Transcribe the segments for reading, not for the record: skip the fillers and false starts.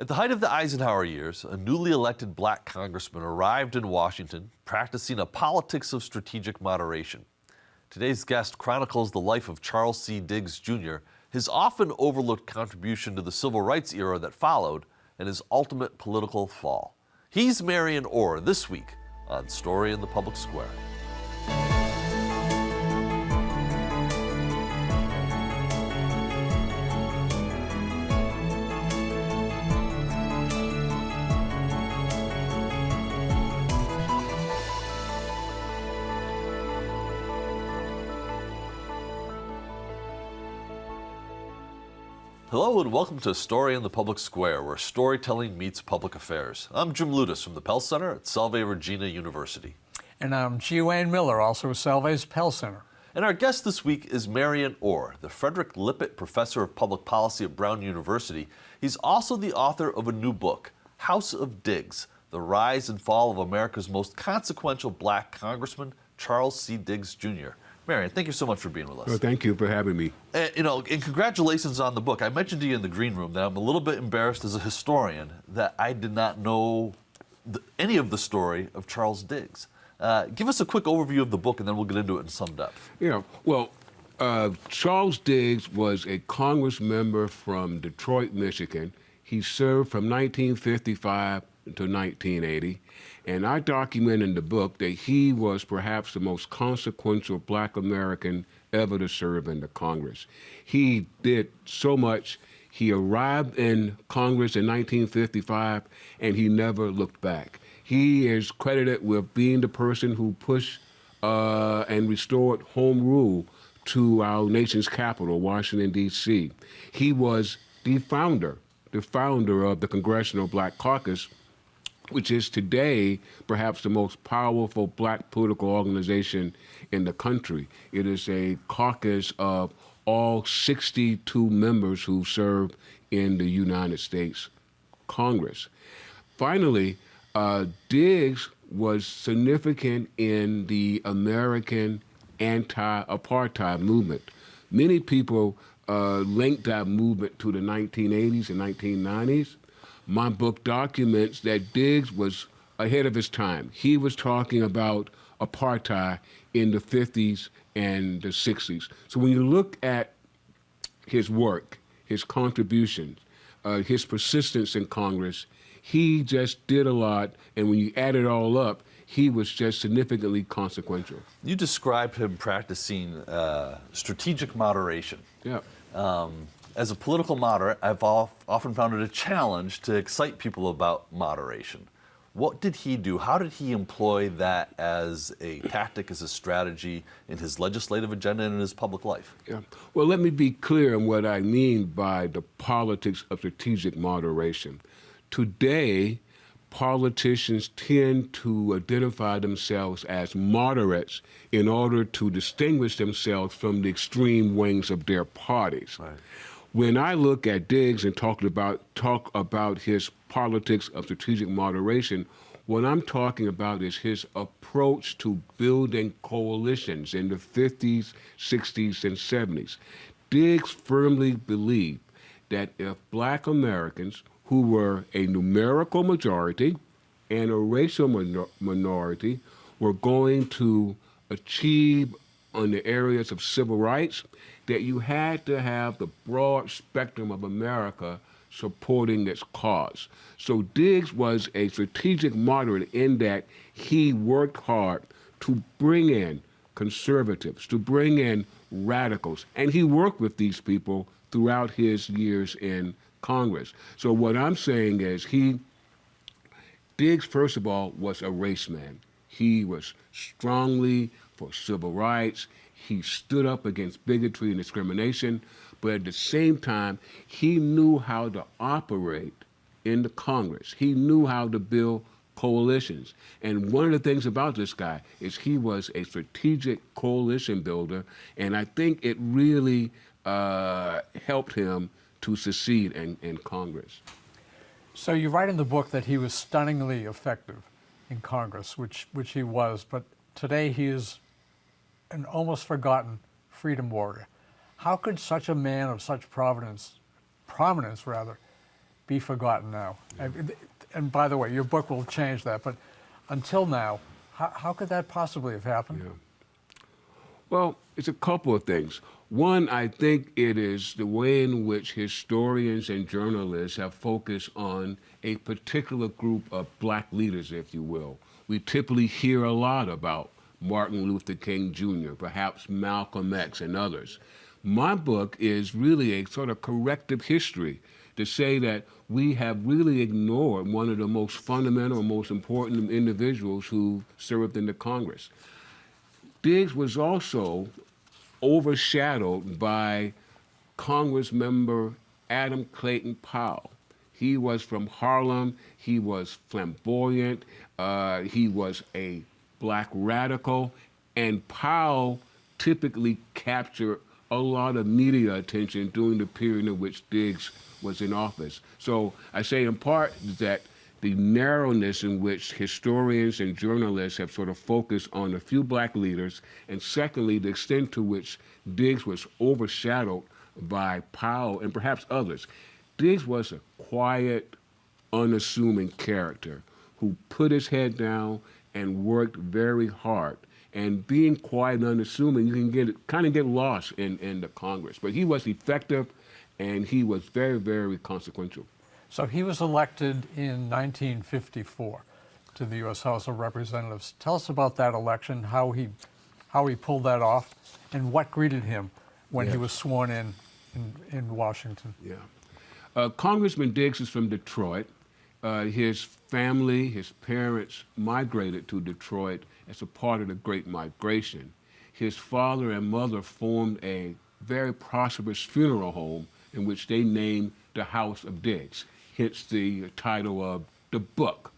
At the height of the Eisenhower years, a newly elected black congressman arrived in Washington practicing a politics of strategic moderation. Today's guest chronicles the life of Charles C. Diggs, Jr., his often overlooked contribution to the civil rights era that followed, and his ultimate political fall. He's Marion Orr this week on Story in the Public Square. Hello and welcome to Story in the Public Square, where storytelling meets public affairs. I'm Jim Ludis from the Pell Center at Salve Regina University. And I'm G. Wayne Miller, also of Salve's Pell Center. And our guest this week is Marion Orr, the Frederick Lippitt Professor of Public Policy at Brown University. He's also the author of a new book, House of Diggs, The Rise and Fall of America's Most Consequential Black Congressman, Charles C. Diggs, Jr. Marion, thank you so much for being with us. Oh, thank you for having me. And congratulations on the book. I mentioned to you in the green room that I'm a little bit embarrassed as a historian that I did not know any of the story of Charles Diggs. Give us a quick overview of the book, and then we'll get into it in some depth. Yeah, well, Charles Diggs was a Congress member from Detroit, Michigan. He served from 1955 to 1980. And I document in the book that he was perhaps the most consequential black American ever to serve in the Congress. He did so much. He arrived in Congress in 1955, and he never looked back. He is credited with being the person who pushed and restored home rule to our nation's capital, Washington, D.C. He was the founder of the Congressional Black Caucus, which is today perhaps the most powerful black political organization in the country. It is a caucus of all 62 members who serve in the United States Congress. Finally, Diggs was significant in the American anti-apartheid movement. Many people link that movement to the 1980s and 1990s. My book documents that Diggs was ahead of his time. He was talking about apartheid in the 50s and the 60s. So when you look at his work, his contributions, his persistence in Congress, he just did a lot, and when you add it all up, he was just significantly consequential. You described him practicing strategic moderation. Yeah. As a political moderate, I've often found it a challenge to excite people about moderation. What did he do? How did he employ that as a tactic, as a strategy in his legislative agenda and in his public life? Yeah. Well, let me be clear on what I mean by the politics of strategic moderation. Today, politicians tend to identify themselves as moderates in order to distinguish themselves from the extreme wings of their parties. Right. When I look at Diggs and talk about his politics of strategic moderation, what I'm talking about is his approach to building coalitions in the 50s, 60s, and 70s. Diggs firmly believed that if black Americans who were a numerical majority and a racial minority were going to achieve on the areas of civil rights, that you had to have the broad spectrum of America supporting its cause. So Diggs was a strategic moderate in that he worked hard to bring in conservatives, to bring in radicals, and he worked with these people throughout his years in Congress. So what I'm saying is Diggs, first of all, was a race man. He was strongly for civil rights. He stood up against bigotry and discrimination, but at the same time, he knew how to operate in the Congress. He knew how to build coalitions. And one of the things about this guy is he was a strategic coalition builder, and I think it really helped him to succeed in Congress. So you write in the book that he was stunningly effective in Congress, which he was, but today he is an almost forgotten freedom warrior. How could such a man of such prominence be forgotten now. And by the way, your book will change that, but until now, how could that possibly have happened? Yeah. Well, it's a couple of things. One, I think it is the way in which historians and journalists have focused on a particular group of black leaders, if you will. We typically hear a lot about Martin Luther King Jr., perhaps Malcolm X and others. My book is really a sort of corrective history to say that we have really ignored one of the most fundamental, most important individuals who served in the Congress. Diggs was also overshadowed by Congressmember Adam Clayton Powell. He was from Harlem. He was flamboyant. He was a black radical. And Powell typically captured a lot of media attention during the period in which Diggs was in office. So I say in part that the narrowness in which historians and journalists have sort of focused on a few black leaders, and secondly, the extent to which Diggs was overshadowed by Powell and perhaps others. Diggs was a quiet, unassuming character who put his head down and worked very hard. And being quiet and unassuming, you can kind of get lost in the Congress. But he was effective, and he was very, very consequential. So he was elected in 1954 to the U.S. House of Representatives. Tell us about that election, how he pulled that off, and what greeted him when he was sworn in Washington. Yeah. Congressman Diggs is from Detroit. His family, his parents migrated to Detroit as a part of the Great Migration. His father and mother formed a very prosperous funeral home in which they named the House of Diggs, hence the title of the book.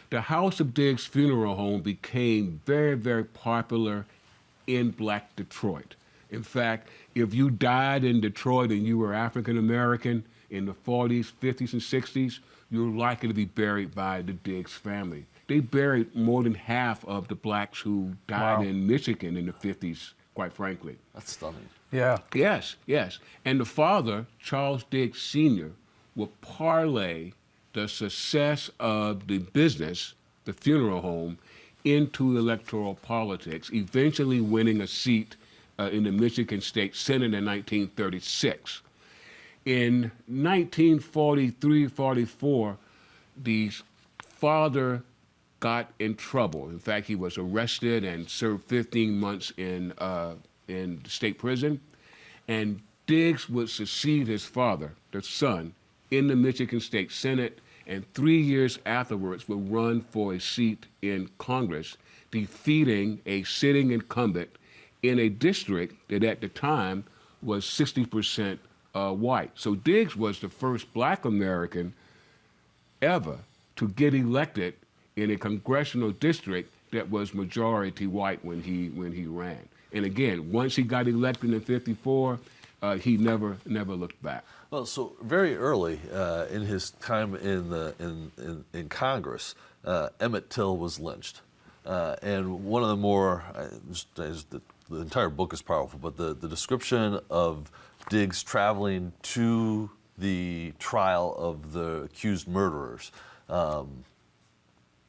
The House of Diggs Funeral Home became very, very popular in Black Detroit. In fact, if you died in Detroit and you were African American in the 40s, 50s, and 60s, you're likely to be buried by the Diggs family. They buried more than half of the blacks who died in Michigan in the 50s, quite frankly. That's stunning. Yeah. Yes, yes. And the father, Charles Diggs Sr., will parlay the success of the business, the funeral home, into electoral politics, eventually winning a seat in the Michigan State Senate in 1936. In 1943-44, the father got in trouble. In fact, he was arrested and served 15 months in state prison. And Diggs would succeed his father, the son, in the Michigan State Senate, and 3 years afterwards would run for a seat in Congress, defeating a sitting incumbent in a district that at the time was 60% white. So Diggs was the first black American ever to get elected in a congressional district that was majority white when he ran. And again, once he got elected in '54, he never looked back. Well, so very early in his time in Congress, Emmett Till was lynched, and one of the more the entire book is powerful, but the description of Diggs traveling to the trial of the accused murderers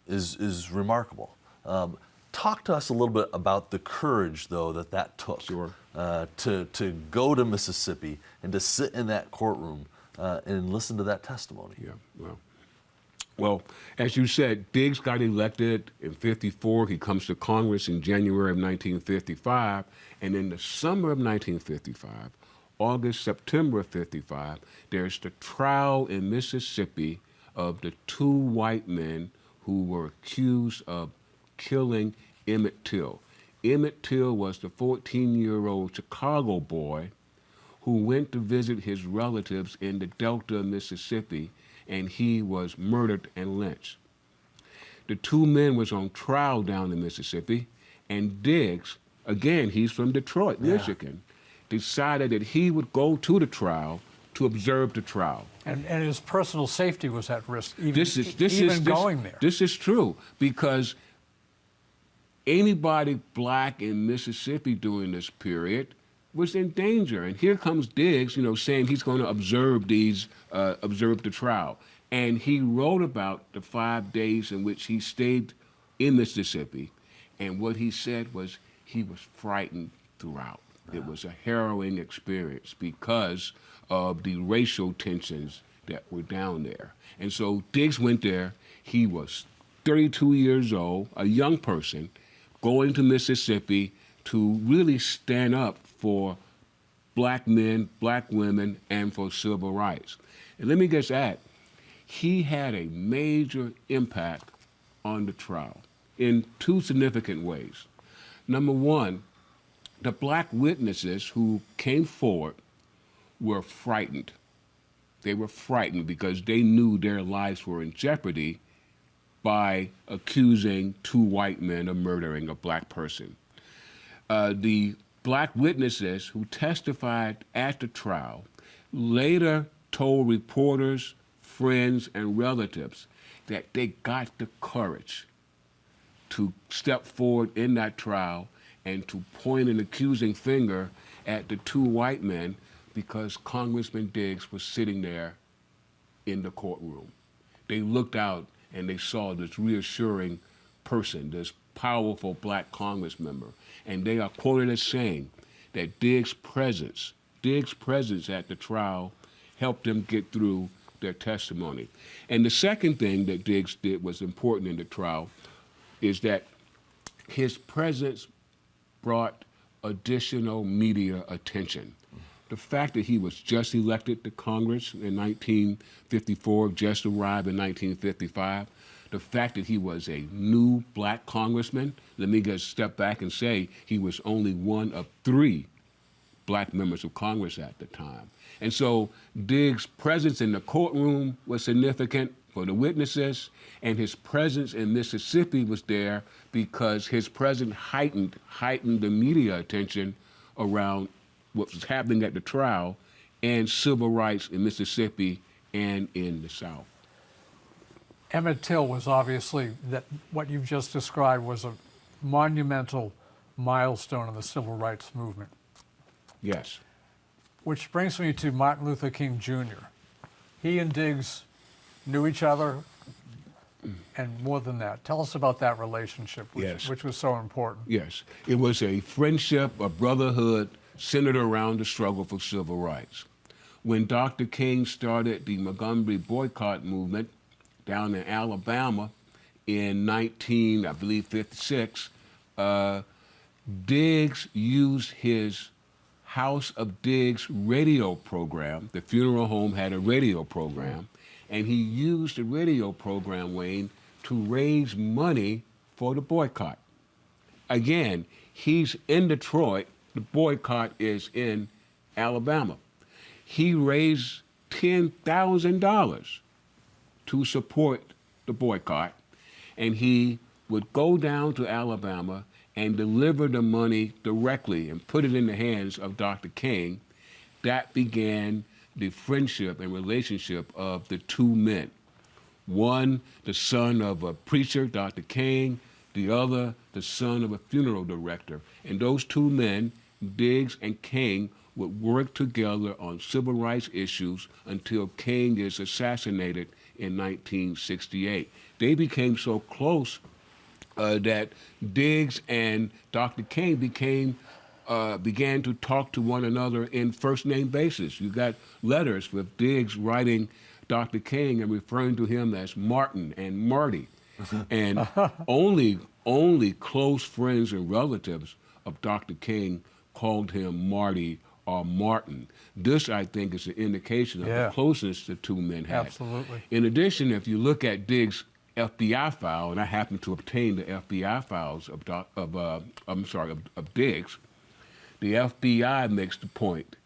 is remarkable. Talk to us a little bit about the courage, though, that took. Sure. To go to Mississippi and to sit in that courtroom and listen to that testimony. Yeah, well, as you said, Diggs got elected in '54. He comes to Congress in January of 1955, and in the summer of 1955, August, September of '55, there's the trial in Mississippi of the two white men who were accused of killing Emmett Till. Emmett Till was the 14-year-old Chicago boy who went to visit his relatives in the Delta of Mississippi, and he was murdered and lynched. The two men was on trial down in Mississippi, and Diggs, again, he's from Detroit, Michigan, decided that he would go to the trial to observe the trial. And his personal safety was at risk, even going there. This is true, because anybody black in Mississippi during this period was in danger. And here comes Diggs, saying he's going to observe the trial. And he wrote about the 5 days in which he stayed in Mississippi. And what he said was he was frightened throughout. Wow. It was a harrowing experience because of the racial tensions that were down there. And so Diggs went there. He was 32 years old, a young person, going to Mississippi to really stand up for black men, black women, and for civil rights. And let me just add, he had a major impact on the trial in 2 significant ways. Number one, the black witnesses who came forward were frightened. They were frightened because they knew their lives were in jeopardy by accusing 2 white men of murdering a black person. The black witnesses who testified at the trial later told reporters, friends, and relatives that they got the courage to step forward in that trial and to point an accusing finger at the 2 white men because Congressman Diggs was sitting there in the courtroom. They looked out and they saw this reassuring person, this powerful black Congress member, and they are quoted as saying that Diggs' presence at the trial helped them get through their testimony. And the second thing that Diggs did was important in the trial is that his presence brought additional media attention. The fact that he was just elected to Congress in 1954, just arrived in 1955, the fact that he was a new black congressman, let me just step back and say he was only one of 3 black members of Congress at the time. And so Diggs' presence in the courtroom was significant for the witnesses, and his presence in Mississippi was there because his presence heightened the media attention around what was happening at the trial and civil rights in Mississippi and in the South. Emmett Till was obviously, that what you've just described was a monumental milestone in the civil rights movement. Yes. Which brings me to Martin Luther King Jr. He and Diggs knew each other, and more than that. Tell us about that relationship, which was so important. Yes. It was a friendship, a brotherhood centered around the struggle for civil rights. When Dr. King started the Montgomery boycott movement down in Alabama in 1956, Diggs used his House of Diggs radio program. The funeral home had a radio program, and he used the radio program, Wayne, to raise money for the boycott. Again, he's in Detroit. The boycott is in Alabama. He raised $10,000 to support the boycott, and he would go down to Alabama and deliver the money directly and put it in the hands of Dr. King. That began the friendship and relationship of the 2 men. One, the son of a preacher, Dr. King, the other, the son of a funeral director. And those 2 men, Diggs and King, would work together on civil rights issues until King is assassinated in 1968. They became so close that Diggs and Dr. King began to talk to one another in first-name basis. You got letters with Diggs writing Dr. King and referring to him as Martin and Marty. And only close friends and relatives of Dr. King called him Marty or Martin. This, I think, is an indication of the closeness the 2 men had. Absolutely. In addition, if you look at Diggs' FBI file, and I happen to obtain the FBI files of Diggs, the FBI makes the point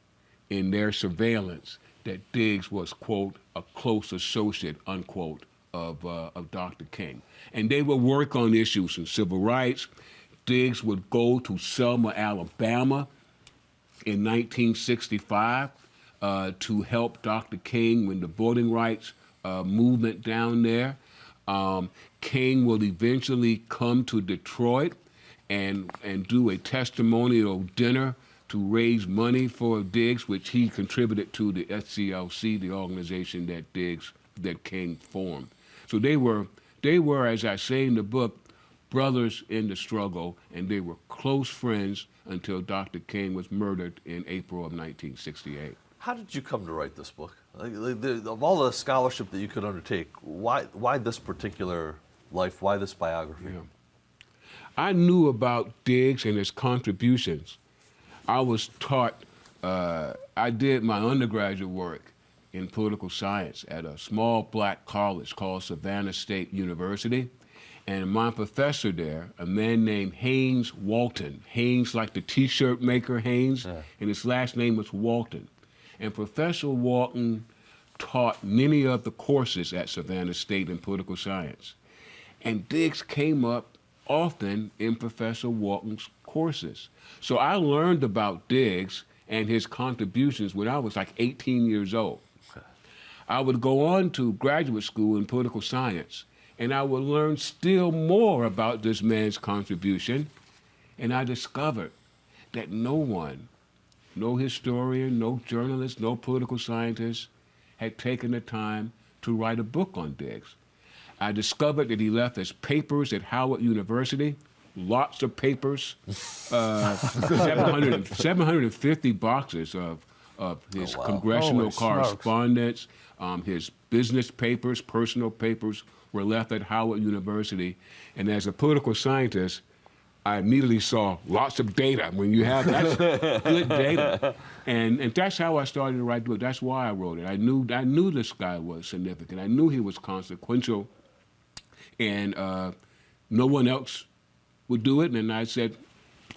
in their surveillance that Diggs was, quote, a close associate, unquote, of Dr. King. And they would work on issues in civil rights. Diggs would go to Selma, Alabama in 1965 to help Dr. King with the voting rights movement down there. King will eventually come to Detroit and do a testimonial dinner to raise money for Diggs, which he contributed to the SCLC, the organization that Diggs that King formed. So they were, as I say in the book, brothers in the struggle, and they were close friends until Dr. King was murdered in April of 1968. How did you come to write this book? Of all the scholarship that you could undertake, why this particular life? Why this biography? Yeah. I knew about Diggs and his contributions. I was taught, I did my undergraduate work in political science at a small black college called Savannah State University. And my professor there, a man named Haynes Walton, Haynes like the t-shirt maker Haynes, and his last name was Walton. And Professor Walton taught many of the courses at Savannah State in political science. And Diggs came up often in Professor Walton's courses. So I learned about Diggs and his contributions when I was like 18 years old. I would go on to graduate school in political science, and I would learn still more about this man's contribution. And I discovered that no one, no historian, no journalist, no political scientist had taken the time to write a book on Diggs. I discovered that he left his papers at Howard University, lots of papers, 750 boxes of his congressional Holy smokes. correspondence, his business papers, personal papers were left at Howard University. And as a political scientist, I immediately saw lots of data. When you have that's good data, and that's how I started to write the book. That's why I wrote it. I knew this guy was significant. I knew he was consequential, and no one else would do it. And I said,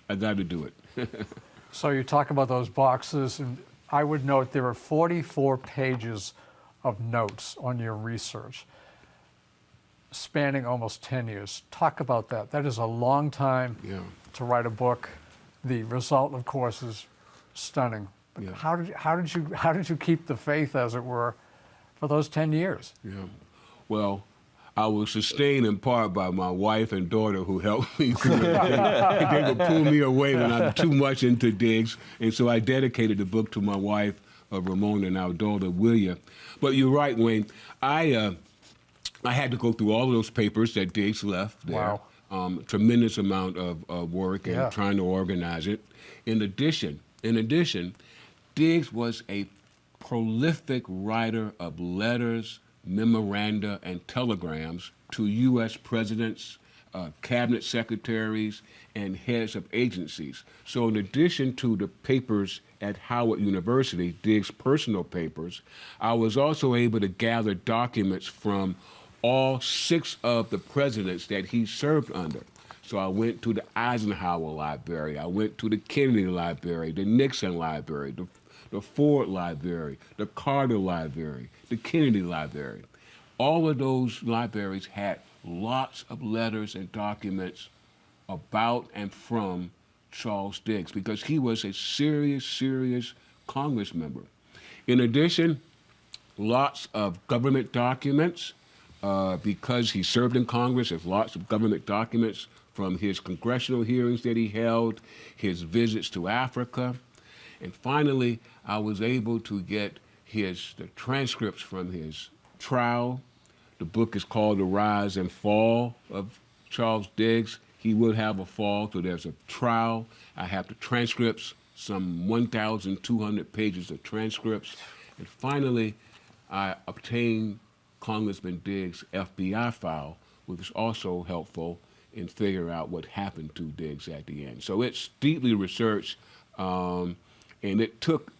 I got to do it. So you talk about those boxes, and I would note there are 44 pages of notes on your research, spanning almost 10 years. Talk about that. That is a long time to write a book. The result, of course, is stunning. But how did you keep the faith, as it were, for those 10 years? Yeah. Well, I was sustained in part by my wife and daughter who helped me through it. They would pull me away when I'm too much into Diggs. And so I dedicated the book to my wife, Ramona, and our daughter, Willia. But you're right, Wayne. I had to go through all of those papers that Diggs left there. Wow. Tremendous amount of work and trying to organize it. In addition, Diggs was a prolific writer of letters, memoranda, and telegrams to U.S. presidents, cabinet secretaries, and heads of agencies. So in addition to the papers at Howard University, Diggs' personal papers, I was also able to gather documents from all 6 of the presidents that he served under. So I went to the Eisenhower Library, I went to the Kennedy Library, the Nixon Library, the Ford Library, the Carter Library, the Kennedy Library. All of those libraries had lots of letters and documents about and from Charles Diggs because he was a serious Congress member. In addition, lots of government documents. Because he served in Congress, there's lots of government documents from his congressional hearings that he held, his visits to Africa. And finally, I was able to get the transcripts from his trial. The book is called The Rise and Fall of Charles Diggs. He would have a fall, so there's a trial. I have the transcripts, some 1,200 pages of transcripts. And finally, I obtained Congressman Diggs' FBI file, which is also helpful in figuring out what happened to Diggs at the end. So it's deeply researched, and it took,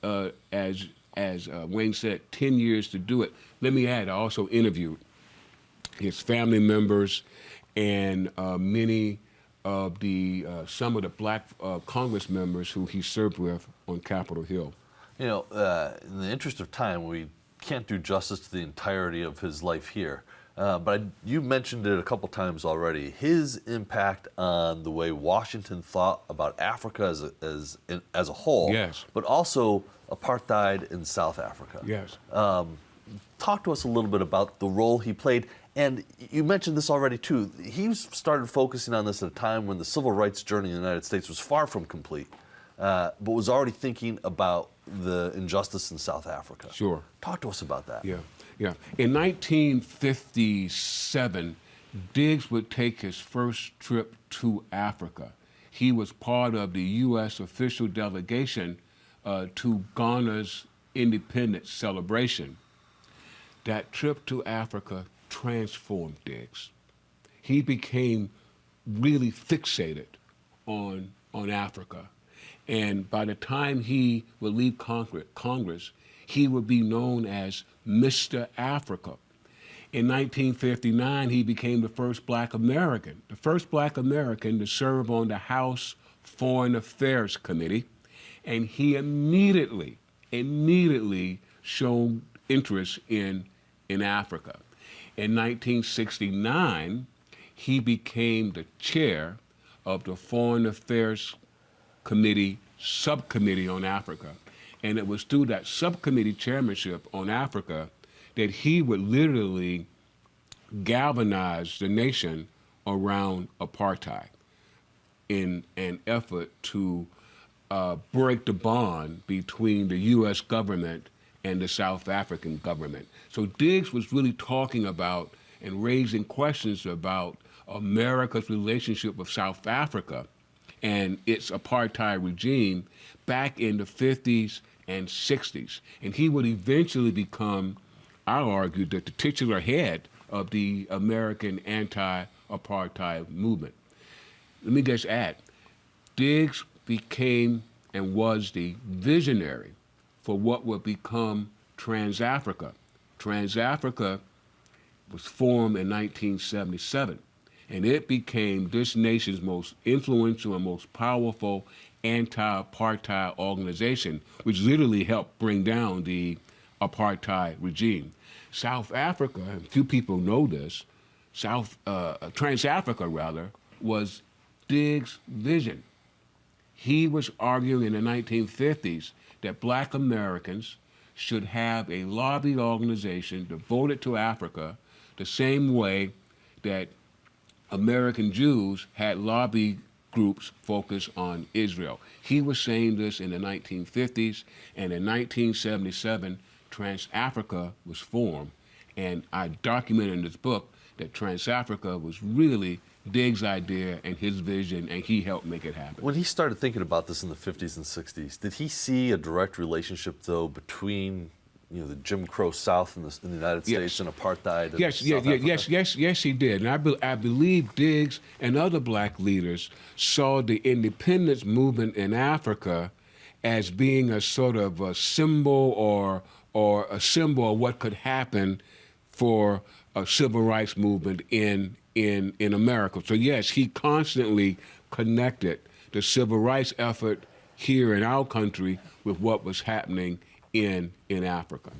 as Wayne said, 10 years to do it. Let me add, I also interviewed his family members and many of some of the black Congress members who he served with on Capitol Hill. You know, in the interest of time, we can't do justice to the entirety of his life here. But you mentioned it a couple times already. His impact on the way Washington thought about Africa as a whole, but also apartheid in South Africa. Yes. Talk to us a little bit about the role he played. And you mentioned this already too. He started focusing on this at a time when the civil rights journey in the United States was far from complete, but was already thinking about the injustice in South Africa. Sure. Talk to us about that. Yeah. Yeah. In 1957, Diggs would take his first trip to Africa. He was part of the U.S. official delegation to Ghana's independence celebration. That trip to Africa transformed Diggs. He became really fixated on Africa. And by the time he would leave Congress, he would be known as Mr. Africa. In 1959, he became the first black American to serve on the House Foreign Affairs Committee, and he immediately showed interest in Africa. In 1969, he became the chair of the Foreign Affairs Committee Subcommittee on Africa. And it was through that subcommittee chairmanship on Africa that he would literally galvanize the nation around apartheid in an effort to break the bond between the U.S. government and the South African government. So Diggs was really talking about and raising questions about America's relationship with South Africa and its apartheid regime back in the 50s and 60s. And he would eventually become, I argue, the titular head of the American anti-apartheid movement. Let me just add, Diggs became and was the visionary for what would become Trans-Africa. Trans-Africa was formed in 1977, and it became this nation's most influential and most powerful anti-apartheid organization, which literally helped bring down the apartheid regime. South Africa, and few people know this, Trans-Africa rather, was Diggs' vision. He was arguing in the 1950s that black Americans should have a lobby organization devoted to Africa the same way that American Jews had lobby groups focused on Israel. He was saying this in the 1950s, and in 1977, Trans-Africa was formed, and I documented in this book that Trans-Africa was really Diggs' idea and his vision, and he helped make it happen. When he started thinking about this in the 50s and 60s, did he see a direct relationship, though, between the Jim Crow South in the United States and apartheid? Yes, he did. And I believe Diggs and other black leaders saw the independence movement in Africa as being a sort of a symbol or a symbol of what could happen for a civil rights movement in America. So yes, he constantly connected the civil rights effort here in our country with what was happening in Africa.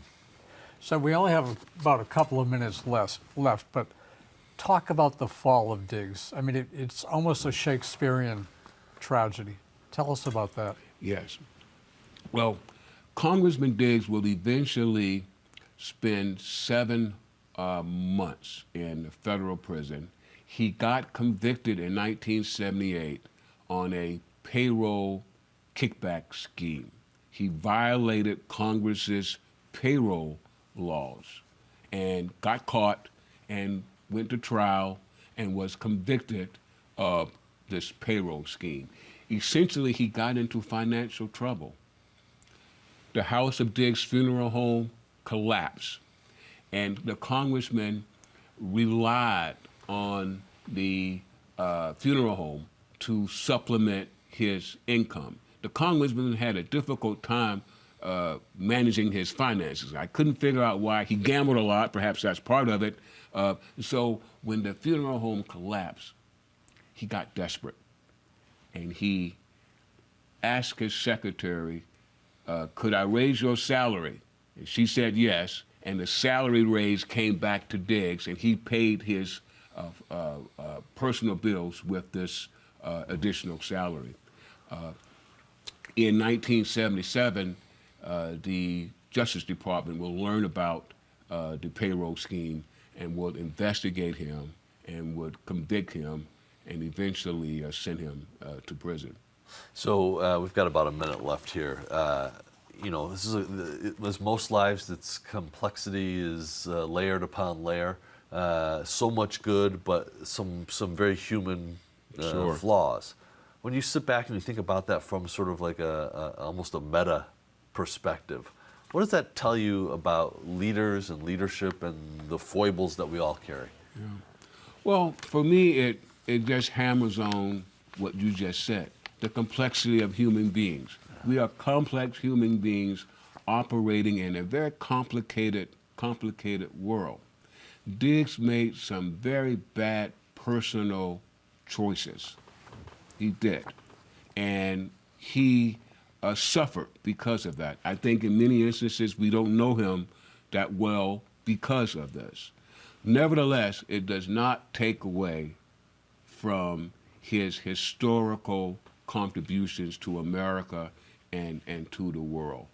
So we only have about a couple of minutes left, but talk about the fall of Diggs. I mean, it's almost a Shakespearean tragedy. Tell us about that. Yes. Well, Congressman Diggs will eventually spend 7 months in the federal prison. He got convicted in 1978 on a payroll kickback scheme. He violated Congress's payroll laws and got caught and went to trial and was convicted of this payroll scheme. Essentially, he got into financial trouble. The house of Diggs' funeral home collapsed, and the congressman relied on the funeral home to supplement his income. The congressman had a difficult time managing his finances. I couldn't figure out why. He gambled a lot, perhaps that's part of it. So when the funeral home collapsed, he got desperate, and he asked his secretary, could I raise your salary? And she said yes, and the salary raise came back to Diggs, and he paid his personal bills with this additional salary. In 1977, the Justice Department will learn about the payroll scheme and will investigate him and would convict him and eventually send him to prison. So we've got about a minute left here. this is as most lives, its complexity is layered upon layer. So much good, but some very human Sure. flaws. When you sit back and you think about that from sort of like almost a meta perspective, what does that tell you about leaders and leadership and the foibles that we all carry? Well, for me, it just hammers on what you just said, the complexity of human beings. We are complex human beings operating in a very complicated world. Diggs made some very bad personal choices. He did. And he suffered because of that. I think in many instances we don't know him that well because of this. Nevertheless, it does not take away from his historical contributions to America and to the world.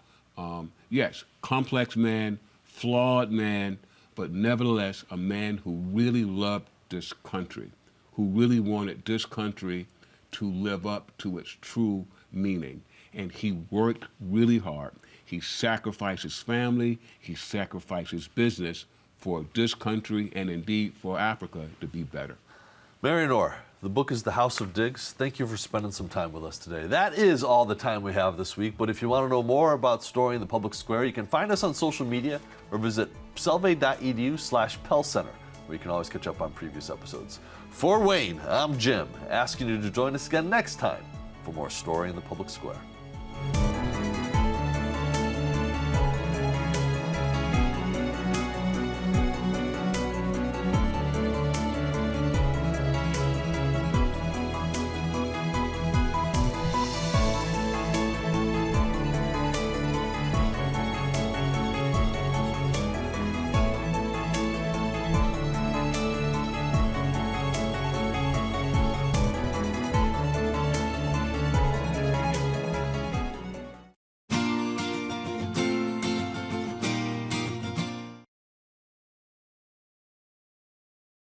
Yes, complex man, flawed man, but nevertheless a man who really loved this country, who really wanted this country to live up to its true meaning. And he worked really hard. He sacrificed his family, he sacrificed his business for this country and indeed for Africa to be better. Marion Orr, the book is The House of Diggs. Thank you for spending some time with us today. That is all the time we have this week, but if you want to know more about Story in the Public Square, you can find us on social media or visit selve.edu/Pell Center, where you can always catch up on previous episodes. For Wayne, I'm Jim, asking you to join us again next time for more Story in the Public Square.